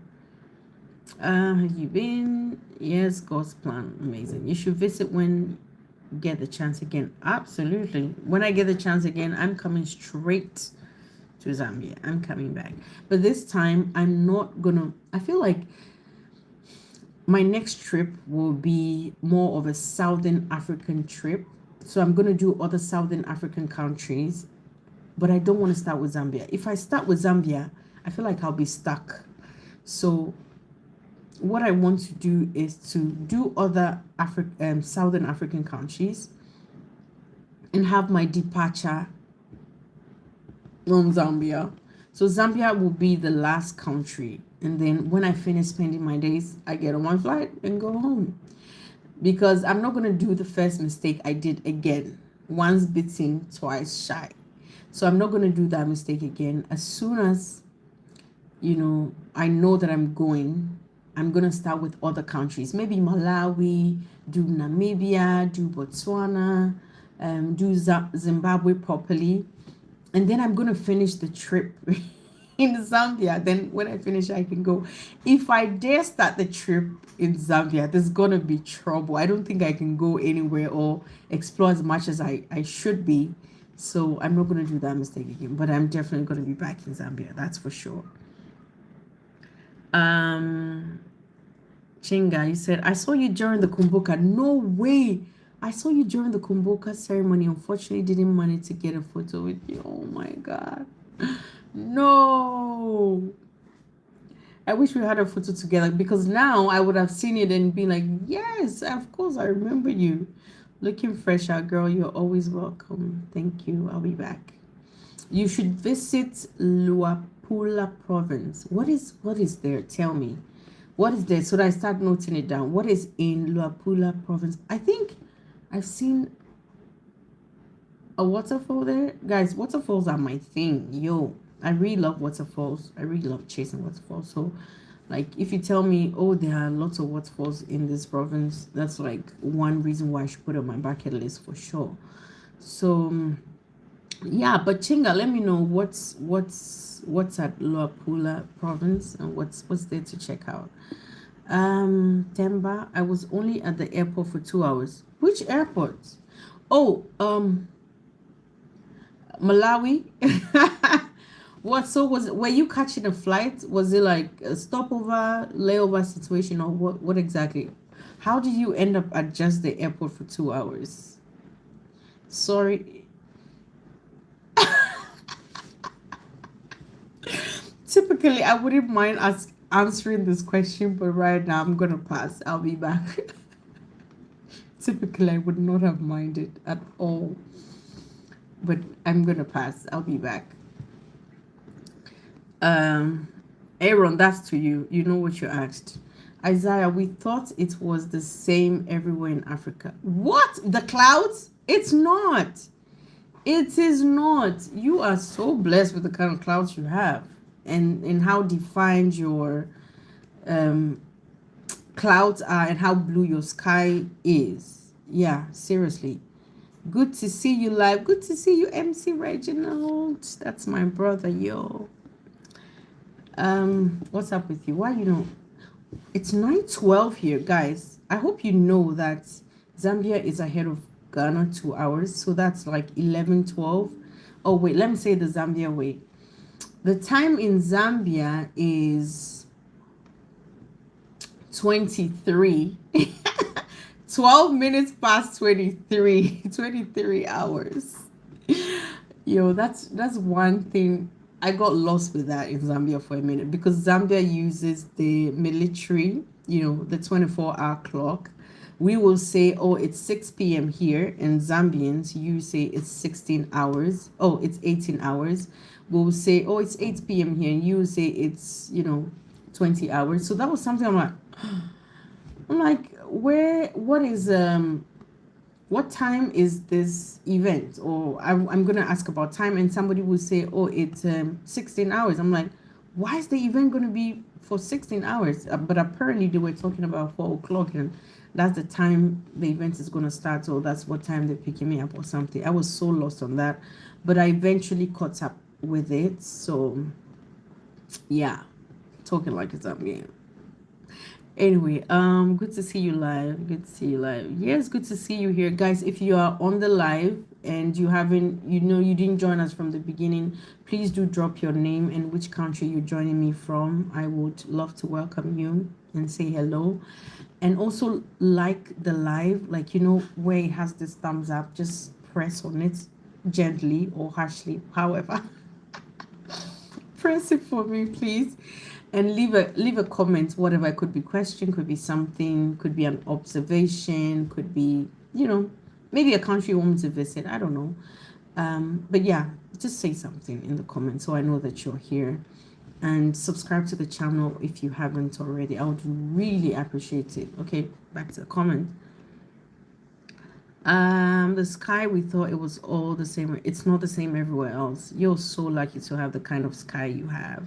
Have you been? Yes, God's plan, amazing. You should visit when get the chance again. Absolutely. When I get the chance again, I'm coming straight to Zambia. I'm coming back, but this time I'm not gonna. I feel like my next trip will be more of a Southern African trip. So I'm going to do other Southern African countries, but I don't want to start with Zambia. If I start with Zambia, I feel like I'll be stuck. So what I want to do is to do other Southern African countries and have my departure from Zambia. So Zambia will be the last country. And then when I finish spending my days, I get on my flight and go home. Because I'm not going to do the first mistake I did again. Once bitten, twice shy. So I'm not going to do that mistake again. As soon as, I know that I'm going to start with other countries. Maybe Malawi, do Namibia, do Botswana, do Zimbabwe properly. And then I'm going to finish the trip in Zambia. Then when I finish, I can go. If I dare start the trip in Zambia, there's going to be trouble. I don't think I can go anywhere or explore as much as I should be. So I'm not going to do that mistake again. But I'm definitely going to be back in Zambia. That's for sure. Chinga, you said, I saw you during the Kumbuka. No way. I saw you during the Kumbuka ceremony. Unfortunately, didn't manage to get a photo with you. Oh my God. No. I wish we had a photo together, because now I would have seen it and been like, yes, of course, I remember you. Looking fresh out, girl. You're always welcome. Thank you. I'll be back. You should visit Luapula province. What is there? Tell me. What is there? So that I start noting it down. What is in Luapula province? I think I've seen a waterfall there. Guys, waterfalls are my thing. Yo, I really love waterfalls. I really love chasing waterfalls. So, like, if you tell me, oh, there are lots of waterfalls in this province, that's like one reason why I should put it on my bucket list for sure. So, yeah, but Chinga, let me know what's at Luapula province and what's there to check out. Temba, I was only at the airport for 2 hours. Which airport? Oh, Malawi. What? So were you catching a flight? Was it like a stopover, layover situation, or what? What exactly? How did you end up at just the airport for 2 hours? Sorry. Typically, I wouldn't mind answering this question, but right now I'm gonna pass. I'll be back. Typically, I would not have minded at all, but I'm gonna pass. I'll be back. Um, Aaron, that's to you. You know what you asked. Isaiah, we thought it was the same everywhere in Africa. What? The clouds? It's not. It is not. You are so blessed with the kind of clouds you have, and how defined your um clouds are and how blue your sky is. Yeah, seriously. Good to see you live. Good to see you, MC Reginald. That's my brother, yo. What's up with you? Why you know? It's 9:12 here, guys. I hope you know that Zambia is ahead of Ghana 2 hours, so that's like 11:12. Oh wait, let me say the Zambia way. The time in Zambia is 23. 12 minutes past 23. 23 hours. Yo, that's one thing. I got lost with that in Zambia for a minute because Zambia uses the military, the 24-hour clock. We will say, oh, it's 6 p.m. here, and Zambians, you say it's 16 hours. Oh, it's 18 hours. We'll say, oh, it's 8 p.m. here, and you say it's, 20 hours. So that was something I'm like, what time is this event? Or I'm going to ask about time, and somebody will say, oh, it's 16 hours. I'm like, why is the event going to be for 16 hours? But apparently they were talking about 4 o'clock, and that's the time the event is going to start, or that's what time they're picking me up or something. I was so lost on that, but I eventually caught up with it. So yeah, talking like it's up me. Anyway, good to see you live. Good to see you live. Yes, good to see you here, guys. If you are on the live and you haven't, you didn't join us from the beginning, please do drop your name and which country you're joining me from. I would love to welcome you and say hello. And also like the live, like where it has this thumbs up, just press on it gently or harshly, however. Press it for me, please, and leave a comment, whatever. It could be question, could be something, could be an observation, could be maybe a country you want me to visit. I don't know, but yeah, just say something in the comments so I know that you're here, and subscribe to the channel if you haven't already. I would really appreciate it. Okay, back to the comment. The sky, we thought it was all the same. It's not the same everywhere else. You're so lucky to have the kind of sky you have.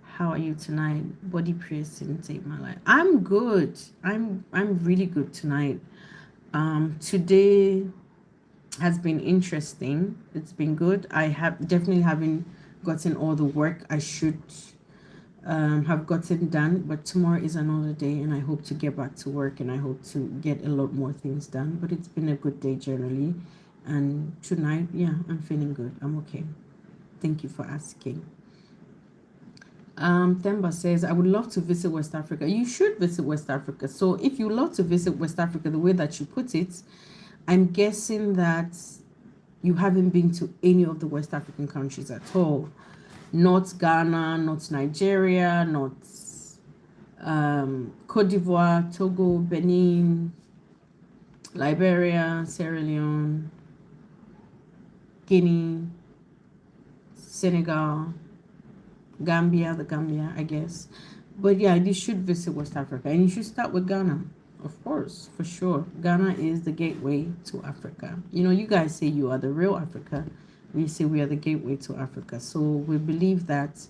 How are you tonight? Body press didn't save my life. I'm good. I'm really good tonight. Today has been interesting. It's been good. I definitely haven't gotten all the work I should have gotten done, but tomorrow is another day, and I hope to get back to work, and I hope to get a lot more things done. But it's been a good day generally, and tonight, yeah, I'm feeling good. I'm okay. Thank you for asking. Themba says, I would love to visit West Africa. You should visit West Africa. So if you love to visit West Africa the way that you put it, I'm guessing that you haven't been to any of the West African countries at all. Not Ghana, not Nigeria, not Cote d'Ivoire, Togo, Benin, Liberia, Sierra Leone, Guinea, Senegal, Gambia, I guess. But yeah, you should visit West Africa, and you should start with Ghana, of course, for sure. Ghana is the gateway to Africa. You guys say you are the real Africa. We say we are the gateway to Africa. So we believe that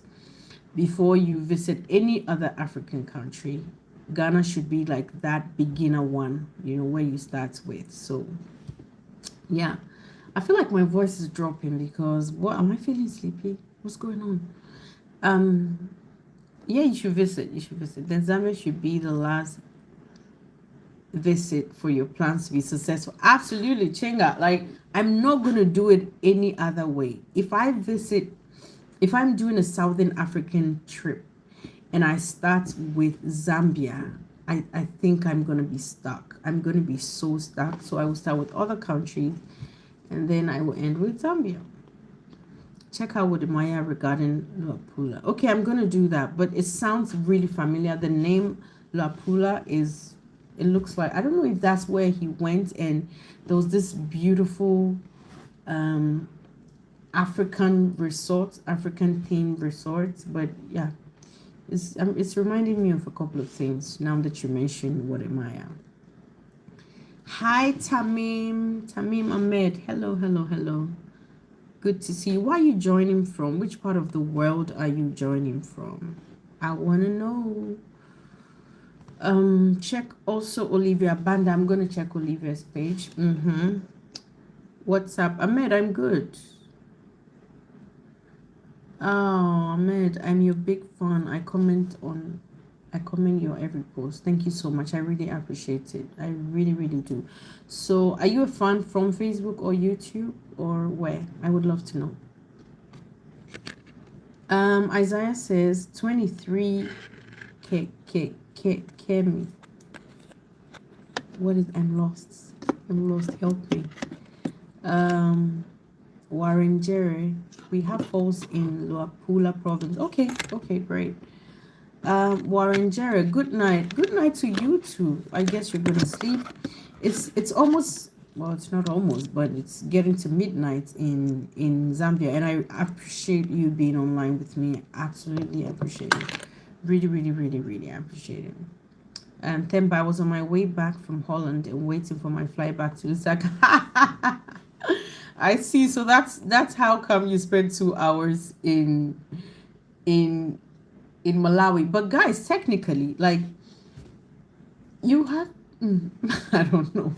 before you visit any other African country, Ghana should be like that beginner one, where you start with. So yeah, I feel like my voice is dropping because am I feeling sleepy? What's going on? Yeah, you should visit. You should visit. Then Zambia should be the last visit for your plans to be successful. Absolutely, Chinga. Like, I'm not gonna do it any other way. If I'm doing a Southern African trip and I start with Zambia, I think I'm gonna be stuck. I'm gonna be so stuck. So I will start with other countries and then I will end with Zambia. Check out with Maya regarding Luapula. Okay, I'm gonna do that, but it sounds really familiar. The name Luapula is, it looks like, I don't know if that's where he went and there was this beautiful African resort, African themed resort. But yeah, it's reminding me of a couple of things now that you mentioned what Maya. Hi Tamim Ahmed. Hello. Good to see you. Where are you joining from? Which part of the world are you joining from? I want to know. Check also Olivia Banda. I'm going to check Olivia's page. What's up? Ahmed, I'm good. Oh, Ahmed, I'm your big fan. I comment your every post. Thank you so much. I really appreciate it. I really do. So are you a fan from Facebook or YouTube or where? I would love to know. Isaiah says 23 Kemi. What is I'm lost. Help me. Warren Jerry. We have falls in Luapula province. Okay, great. Warren Jerry, good night to you too. I guess you're gonna sleep. It's almost, well, it's not almost, but it's getting to midnight in Zambia, and I appreciate you being online with me. Absolutely appreciate it. Really appreciate it. Temba, I was on my way back from Holland and waiting for my flight back to Lusaka. I see. So that's how come you spent 2 hours in Malawi. But guys, technically, like, you have I don't know.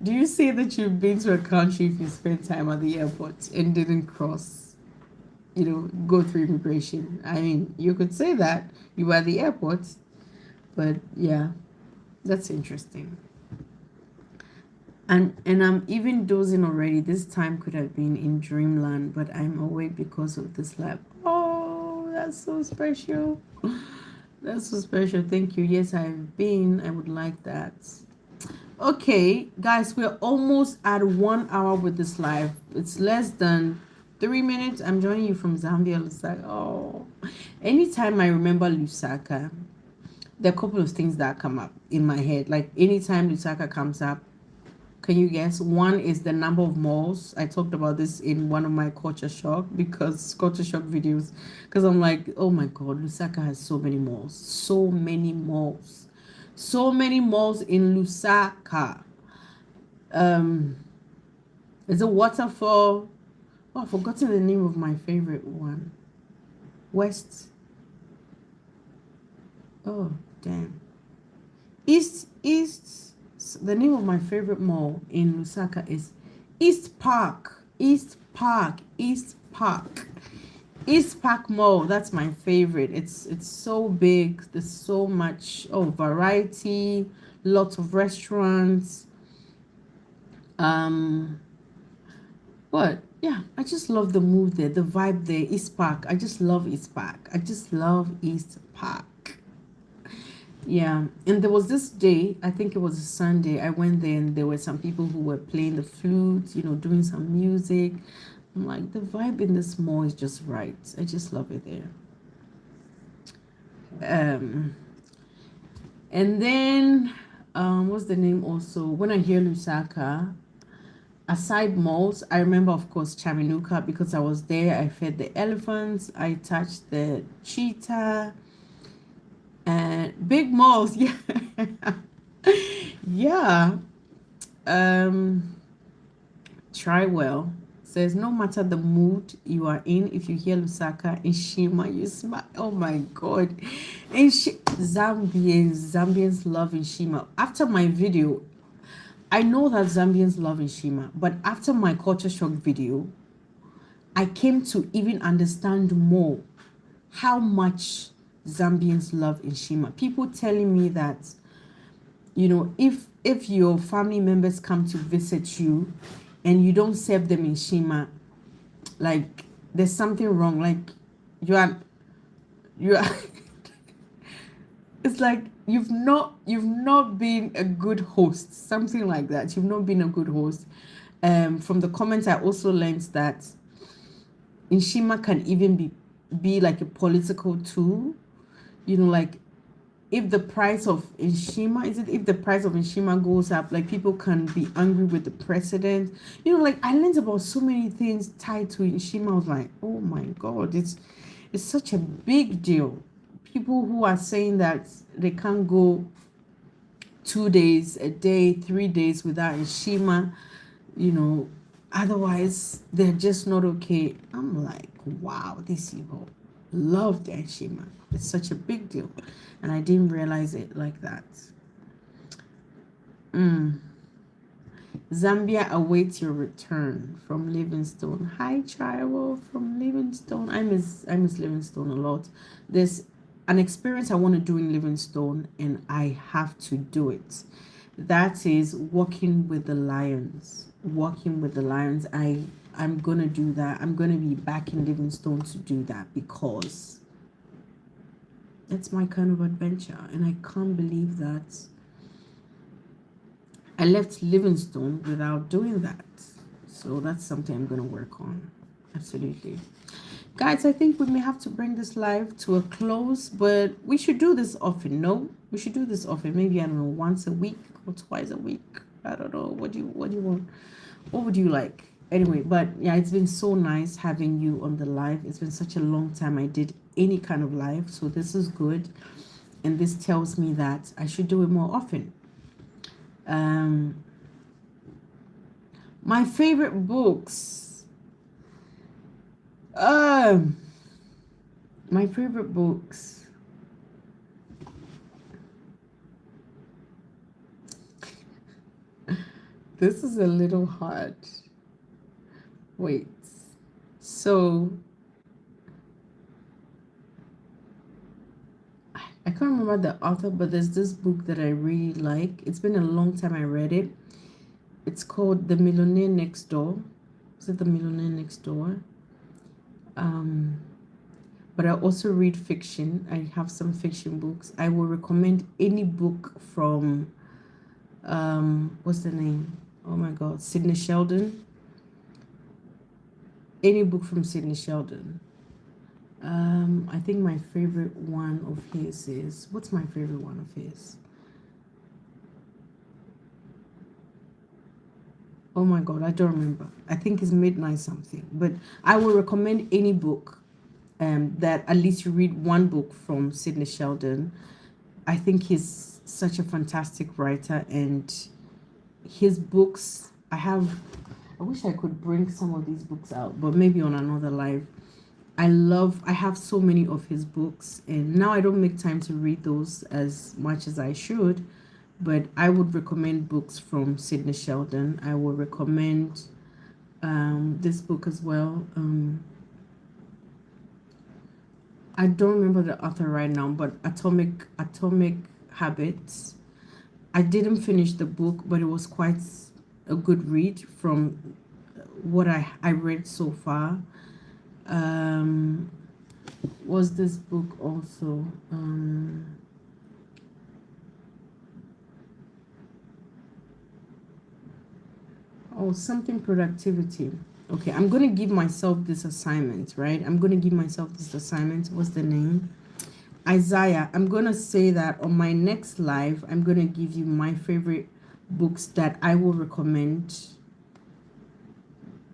Do you say that you've been to a country if you spent time at the airport and didn't cross, go through immigration? I mean, you could say that you were at the airport, but yeah, that's interesting. And I'm even dozing already. This time could have been in dreamland, but I'm awake because of this lab. Oh, that's so special. That's so special. Thank you. Yes, I've been. I would like that. Okay, guys, we're almost at 1 hour with this live. It's less than 3 minutes. I'm joining you from Zambia, Lusaka. Oh, anytime I remember Lusaka, there are a couple of things that come up in my head. Like, anytime Lusaka comes up, can you guess? One is the number of malls. I talked about this in one of my culture shock videos, because I'm like, oh my god, Lusaka has so many malls. So many malls in Lusaka. There's a waterfall. Oh, I've forgotten the name of my favorite one. West. Oh, damn. East. The name of my favorite mall in Lusaka is East Park Mall. That's my favorite. It's so big. There's so much variety, lots of restaurants. But yeah, I just love the mood there, the vibe there. East Park. I just love East Park. Yeah, and there was this day, I think it was a Sunday, I went there and there were some people who were playing the flute, doing some music. I'm like, the vibe in this mall is just right. I just love it there. And then, what's the name also? When I hear Lusaka, aside malls, I remember, of course, Chaminuka, because I was there. I fed the elephants. I touched the cheetah. And big malls, yeah. Yeah. Try well says, no matter the mood you are in, if you hear Lusaka and Shima, you smile. Oh my god. And Zambians love Nshima. After my video, I know that Zambians love Nshima, but after my culture shock video, I came to even understand more how much Zambians love Nshima. People telling me that, you know, if your family members come to visit you and you don't serve them Nshima, like there's something wrong. Like you are it's like you've not been a good host, something like that. You've not been a good host. From the comments I also learned that Nshima can even be like a political tool, you know, like if the price of Nshima, if the price of Nshima goes up, like people can be angry with the president, you know. Like I learned about so many things tied to Nshima. I was like, oh my god, it's such a big deal. People who are saying that they can't go 2 days, a day, 3 days without Nshima, you know, otherwise they're just not okay. I'm like, wow, these people love their Nshima. It's such a big deal, and I didn't realize it like that. Zambia awaits your return from Livingstone. Hi, Chiral from Livingstone. I miss Livingstone a lot. There's an experience I want to do in Livingstone, and I have to do it. That is walking with the lions. Walking with the lions. I'm gonna do that. I'm gonna be back in Livingstone to do that because it's my kind of adventure, and I can't believe that I left Livingstone without doing that. So that's something I'm going to work on. Absolutely. Guys, I think we may have to bring this live to a close, but we should do this often. No, we should do this often. Maybe, I don't know, once a week or twice a week. I don't know. What do you want? What would you like? Anyway, but yeah, it's been so nice having you on the live. It's been such a long time I did any kind of live. So this is good. And this tells me that I should do it more often. My favorite books. My favorite books. This is a little hard. Wait. So I can't remember the author, but there's this book that I really like. It's been a long time I read it. It's called The Millionaire Next Door. Is it The Millionaire Next Door? But I also read fiction. I have some fiction books. I will recommend any book from, what's the name? Oh my God, Sidney Sheldon. Any book from Sidney Sheldon. I think my favorite one of his is, what's my favorite one of his? Oh my God, I don't remember. I think it's Midnight something. But I will recommend any book that at least you read one book from Sidney Sheldon. I think he's such a fantastic writer, and his books, I wish I could bring some of these books out, but maybe on another live. I have so many of his books, and now I don't make time to read those as much as I should, but I would recommend books from Sidney Sheldon. I will recommend this book as well. I don't remember the author right now, but Atomic Habits. I didn't finish the book, but it was quite a good read from what I read so far. Was this book also something productivity. Okay, I'm gonna give myself this assignment, right? What's the name? Isaiah. I'm gonna say that on my next live, I'm gonna give you my favorite books that I will recommend,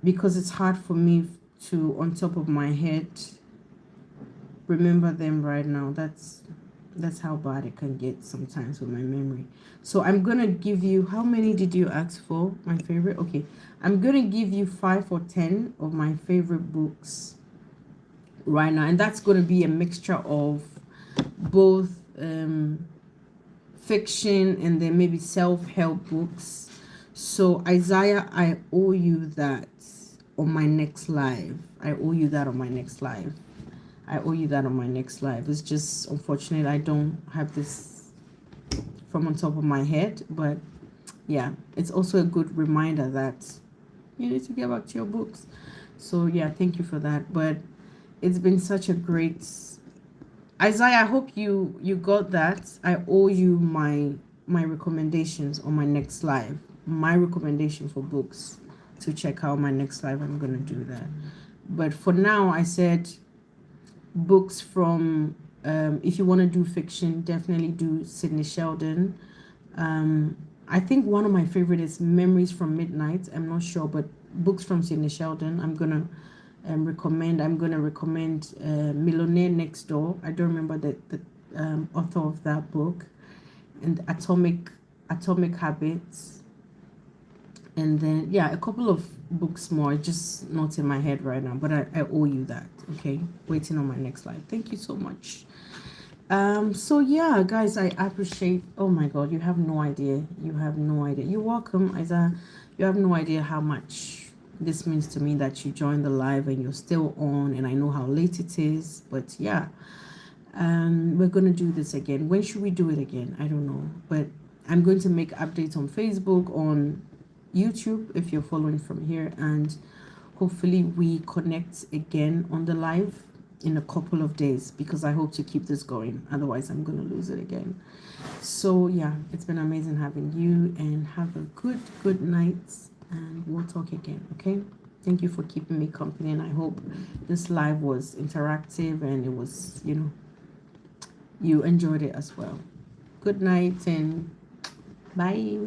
because it's hard for me to, on top of my head, remember them right now. That's how bad it can get sometimes with my memory. So I'm gonna give you, how many did you ask for? My favorite? Okay, I'm gonna give you 5 or 10 of my favorite books right now, and that's gonna be a mixture of both fiction and then maybe self-help books. So Isaiah, I owe you that on my next live. I owe you that on my next live. It's just unfortunate I don't have this from on top of my head, but yeah, it's also a good reminder that you need to get back to your books. So yeah, thank you for that. But it's been such a great Isaiah. I hope you got that. I owe you my recommendations on my next live. My recommendation for books to check out my next live. I'm gonna do that. But for now, I said books from if you want to do fiction, definitely do Sidney Sheldon. I think one of my favorite is Memories from Midnight. I'm not sure, but books from Sidney Sheldon. I'm gonna recommend Millionaire Next Door. I don't remember the author of that book, and Atomic Habits, and then yeah, a couple of books more, just not in my head right now, but I owe you that. Okay, waiting on my next live. Thank you so much. So yeah, guys, I appreciate. Oh my God, you have no idea. You're welcome, Isaiah. You have no idea how much this means to me that you joined the live and you're still on. And I know how late it is, but yeah, we're gonna do this again. When should we do it again? I don't know, but I'm going to make updates on Facebook, on YouTube if you're following from here, and hopefully we connect again on the live in a couple of days, because I hope to keep this going. Otherwise, I'm going to lose it again. So yeah, it's been amazing having you, and have a good night, and we'll talk again. Okay, thank you for keeping me company, and I hope this live was interactive and it was, you enjoyed it as well. Good night and bye.